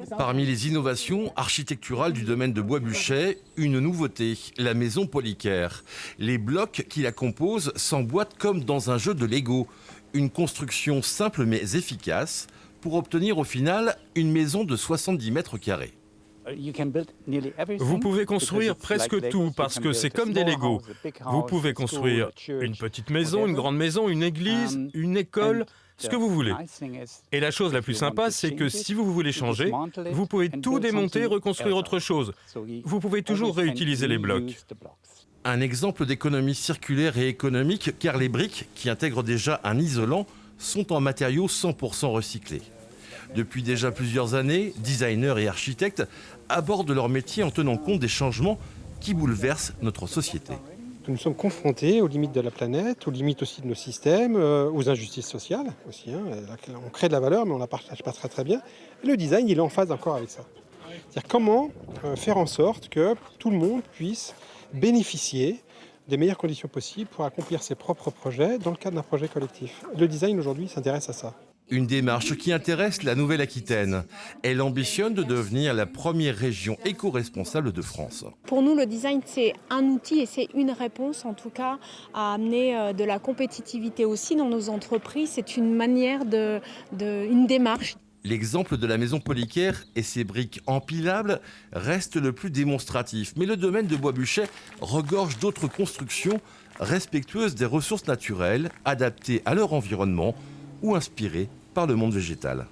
Parmi les innovations architecturales du domaine de Bois-Buchet, une nouveauté, la maison Polycare. Les blocs qui la composent s'emboîtent comme dans un jeu de Lego. Une construction simple mais efficace pour obtenir au final une maison de 70 mètres carrés. Vous pouvez construire presque tout parce que c'est comme des Lego. Vous pouvez construire une petite maison, une grande maison, une église, une école, ce que vous voulez. Et la chose la plus sympa, c'est que si vous voulez changer, vous pouvez tout démonter et reconstruire autre chose. Vous pouvez toujours réutiliser les blocs. Un exemple d'économie circulaire et économique car les briques, qui intègrent déjà un isolant, sont en matériaux 100% recyclés. Depuis déjà plusieurs années, designers et architectes abordent leur métier en tenant compte des changements qui bouleversent notre société. Nous sommes confrontés aux limites de la planète, aux limites aussi de nos systèmes, aux injustices sociales aussi. On crée de la valeur, mais on ne la partage pas très bien. Et le design, il est en phase encore avec ça. C'est-à-dire comment faire en sorte que tout le monde puisse bénéficier des meilleures conditions possibles pour accomplir ses propres projets dans le cadre d'un projet collectif. Le design aujourd'hui s'intéresse à ça. Une démarche qui intéresse la Nouvelle-Aquitaine. Elle ambitionne de devenir la première région éco-responsable de France. Pour nous, le design, c'est un outil et c'est une réponse, en tout cas, à amener de la compétitivité aussi dans nos entreprises. C'est une manière une démarche. L'exemple de la maison Polycare et ses briques empilables reste le plus démonstratif. Mais le domaine de Bois-Buchet regorge d'autres constructions respectueuses des ressources naturelles, adaptées à leur environnement ou inspirées par le monde végétal.